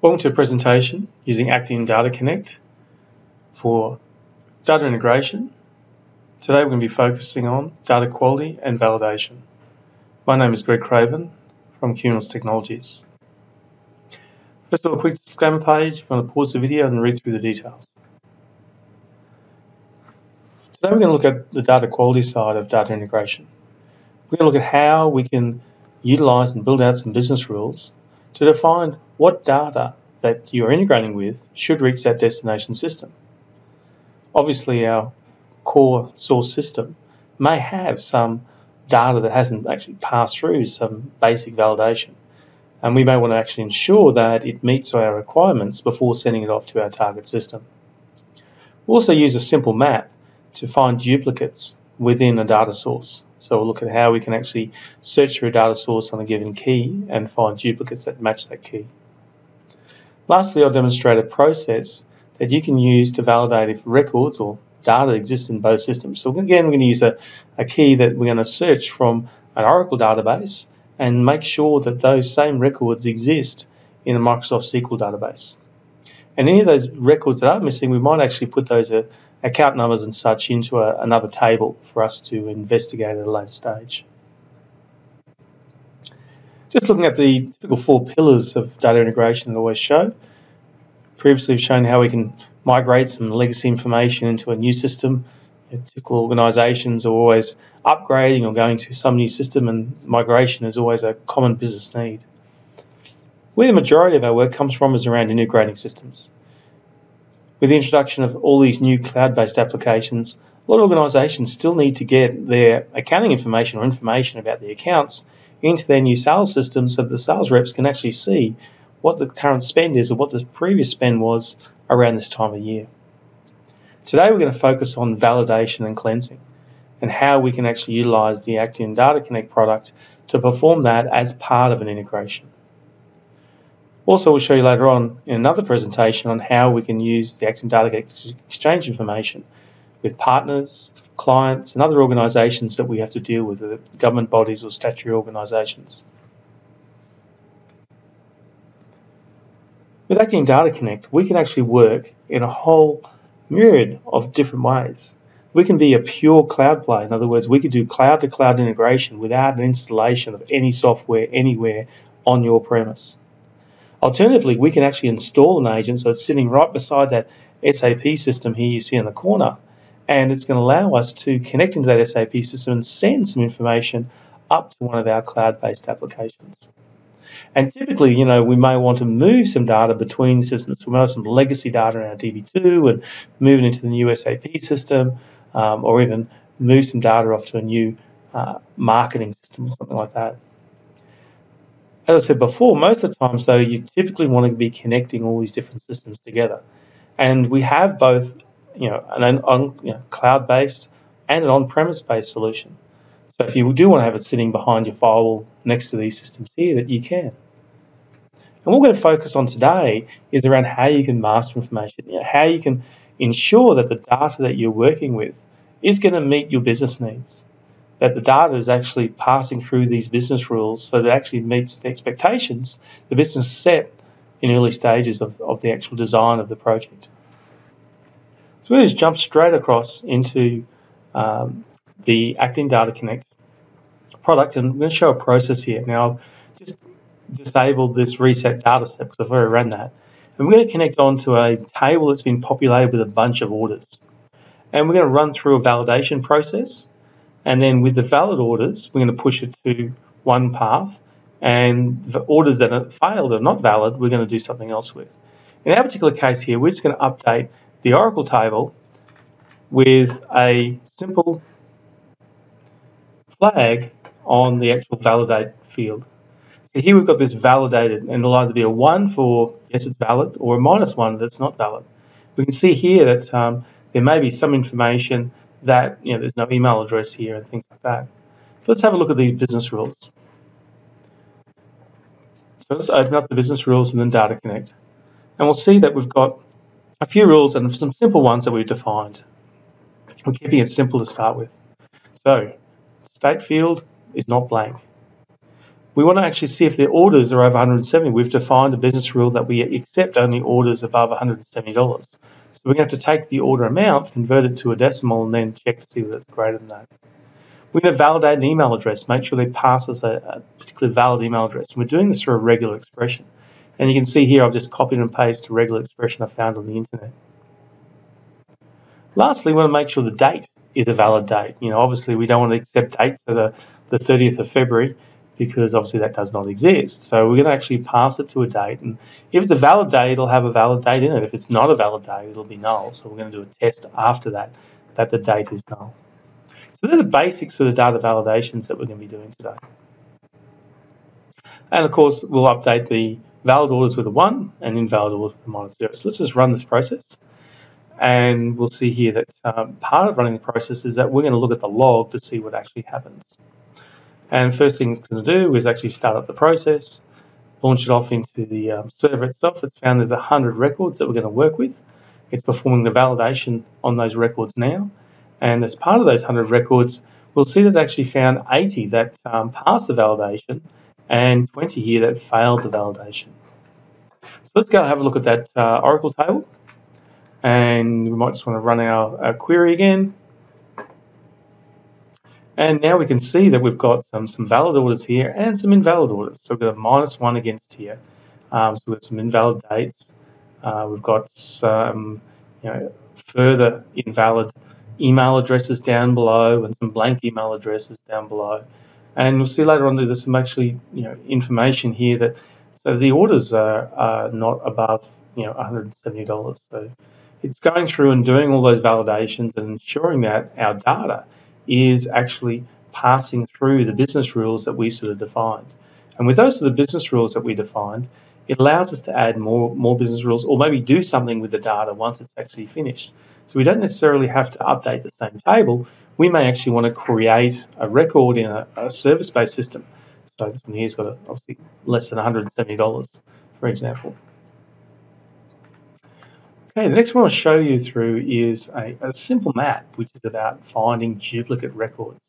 Welcome to a presentation using Actian DataConnect for data integration. Today we're going to be focusing on data quality and validation. My name is Craven from Cumulus Technologies. First of all, a quick disclaimer page. If you want to pause the video and read through the details. Today we're going to look at the data quality side of data integration. We're going to look at how we can utilize and build out some business rules to define what data that you're integrating with should reach that destination system. Obviously, our core source system may have some data that hasn't actually passed through some basic validation, and we may want to actually ensure that it meets our requirements before sending it off to our target system. We'll also use a simple map to find duplicates within a data source. So we'll look at how we can actually search through a data source on a given key and find duplicates that match that key. Lastly, I'll demonstrate a process that you can use to validate if records or data exist in both systems. So again, we're going to use a key that we're going to search from an Oracle database and make sure that those same records exist in a Microsoft SQL database. And any of those records that are missing, we might actually put those account numbers and such into another table for us to investigate at a later stage. Just looking at the typical 4 pillars of data integration that I always show. Previously we've shown how we can migrate some legacy information into a new system. Typical organisations are always upgrading or going to some new system, and migration is always a common business need. Where the majority of our work comes from is around integrating systems. With the introduction of all these new cloud-based applications, a lot of organisations still need to get their accounting information or information about the accounts into their new sales system so that the sales reps can actually see what the current spend is or what the previous spend was around this time of year. Today we're going to focus on validation and cleansing and how we can actually utilise the Actian DataConnect product to perform that as part of an integration. Also, we'll show you later on in another presentation on how we can use the Actian DataConnect to exchange information with partners, clients, and other organisations that we have to deal with, whether government bodies or statutory organisations. With Actian DataConnect, we can actually work in a whole myriad of different ways. We can be a pure cloud play. In other words, we could do cloud-to-cloud integration without an installation of any software anywhere on your premise. Alternatively, we can actually install an agent, so it's sitting right beside that SAP system here you see in the corner, and it's going to allow us to connect into that SAP system and send some information up to one of our cloud-based applications. And typically, we may want to move some data between systems. We may have some legacy data in our DB2 and move it into the new SAP system, or even move some data off to a new marketing system or something like that. As I said before, most of the times, though, you typically want to be connecting all these different systems together. And we have both, cloud-based and an on-premise-based solution. So if you do want to have it sitting behind your firewall next to these systems here, that you can. And what we're going to focus on today is around how you can master information, how you can ensure that the data that you're working with is going to meet your business needs, that the data is actually passing through these business rules so that it actually meets the expectations the business set in early stages of the actual design of the project. So we're going to just jump straight across into the Actian DataConnect product, and I'm going to show a process here. Now, I've just disabled this reset data step because I've already run that. And we're going to connect onto a table that's been populated with a bunch of orders. And we're going to run through a validation process. And then with the valid orders, we're going to push it to one path. And the orders that have failed or not valid, we're going to do something else with. In our particular case here, we're just going to update the Oracle table with a simple flag on the actual validate field. So here we've got this validated, and it'll either be a 1 for yes, it's valid, or a -1 that's not valid. We can see here that there may be some information that there's no email address here and things like that. So let's have a look at these business rules. So let's open up the business rules within DataConnect, and we'll see that we've got a few rules and some simple ones that we've defined. We're keeping it simple to start with. So state field is not blank. we want to actually see if the orders are over 170. We've defined a business rule that we accept only orders above $170. So we're going to have to take the order amount, convert it to a decimal, and then check to see whether it's greater than that. We're going to validate an email address, make sure they pass us a particularly valid email address. And we're doing this through a regular expression. And you can see here I've just copied and pasted a regular expression I found on the internet. Lastly, we want to make sure the date is a valid date. Obviously we don't want to accept dates that are the 30th of February because obviously that does not exist. So we're going to actually pass it to a date. And if it's a valid date, it'll have a valid date in it. If it's not a valid date, it'll be null. So we're going to do a test after that the date is null. So they're the basics of the data validations that we're going to be doing today. And of course, we'll update the valid orders with a 1 and invalid orders with a -0. So let's just run this process. And we'll see here that part of running the process is that we're going to look at the log to see what actually happens. And first thing it's going to do is actually start up the process, launch it off into the server itself. It's found there's 100 records that we're going to work with. It's performing the validation on those records now. And as part of those 100 records, we'll see that it actually found 80 that passed the validation and 20 here that failed the validation. So let's go have a look at that Oracle table. And we might just want to run our query again. And now we can see that we've got some valid orders here and some invalid orders. So we've got a -1 against here. So we've got some invalid dates. We've got some further invalid email addresses down below and some blank email addresses down below. And we'll see later on that there's some actually information here that so the orders are not above $170. So it's going through and doing all those validations and ensuring that our data is actually passing through the business rules that we sort of defined. And with those sort of business rules that we defined, it allows us to add more business rules or maybe do something with the data once it's actually finished. So we don't necessarily have to update the same table. We may actually want to create a record in a service-based system. So this one here's got obviously less than $170, for example. Okay, the next one I'll show you through is a simple map, which is about finding duplicate records.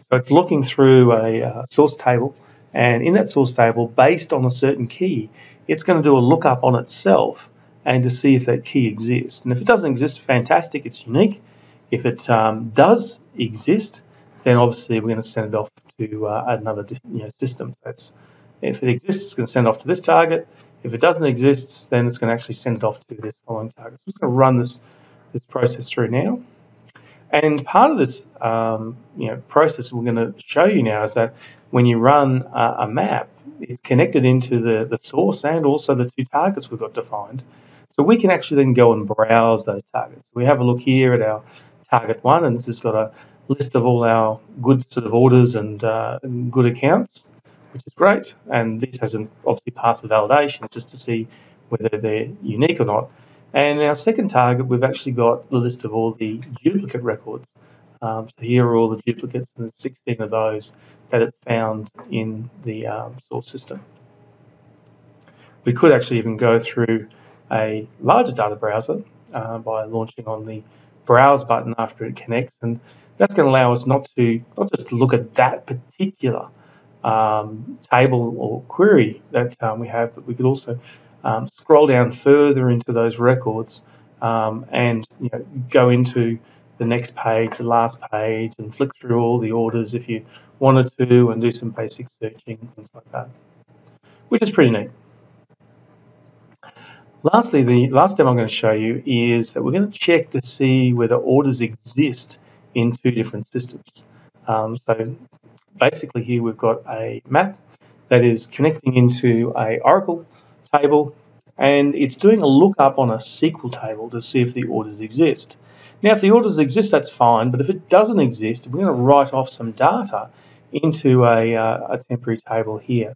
So it's looking through a source table, and in that source table, based on a certain key, it's going to do a lookup on itself and to see if that key exists. And if it doesn't exist, fantastic, it's unique. If it does exist, then obviously we're going to send it off to another system. So if it exists, it's going to send it off to this target. If it doesn't exist, then it's going to actually send it off to this following target. So we're going to run this process through now. And part of this process we're going to show you now is that when you run a map, it's connected into the source and also the two targets we've got defined. So we can actually then go and browse those targets. We have a look here at our target 1, and this has got a list of all our good sort of orders and good accounts, which is great. And this hasn't obviously passed the validation just to see whether they're unique or not. And our second target, we've actually got the list of all the duplicate records. So here are all the duplicates, and there's 16 of those that it's found in the source system. We could actually even go through a larger data browser by launching on the browse button after it connects, and that's going to allow us not just to look at that particular table or query that we have, but we could also scroll down further into those records and go into the next page, the last page, and flick through all the orders if you wanted to, and do some basic searching, things like that, which is pretty neat. Lastly, the last demo I'm going to show you is that we're going to check to see whether orders exist in two different systems. So basically here we've got a map that is connecting into a Oracle table, and it's doing a lookup on a SQL table to see if the orders exist. Now, if the orders exist, that's fine, but if it doesn't exist, we're going to write off some data into a temporary table here.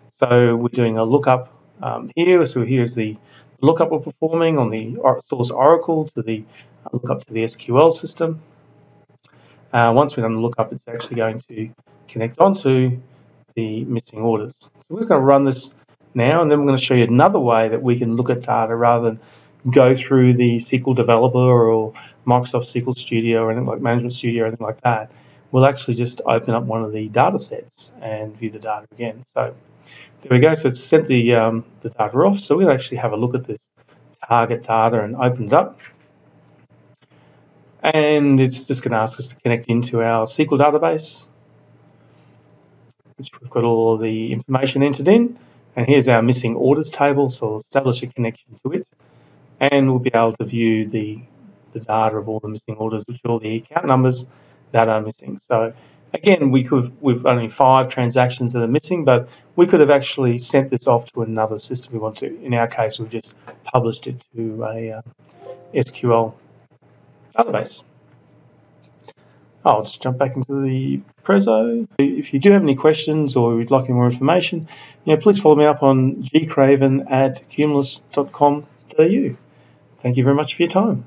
So we're doing a lookup here. So here's the lookup we're performing on the source Oracle to the lookup to the SQL system. Once we've done the lookup, it's actually going to connect onto the missing orders. So we're going to run this now, and then we're going to show you another way that we can look at data rather than go through the SQL Developer or Microsoft SQL Studio or anything like Management Studio or anything like that. we'll actually just open up one of the data sets and view the data again. So there we go. So it's sent the data off. So we'll actually have a look at this target data and open it up. And it's just going to ask us to connect into our SQL database, which we've got all the information entered in. And here's our missing orders table. So we'll establish a connection to it. And we'll be able to view the data of all the missing orders, which are all the account numbers that are missing. So again, we've only 5 transactions that are missing, but we could have actually sent this off to another system we want to. In our case, we've just published it to a SQL database. I'll just jump back into the Prezo. If you do have any questions or would like any more information, please follow me up on gcraven@cumulus.com.au. Thank you very much for your time.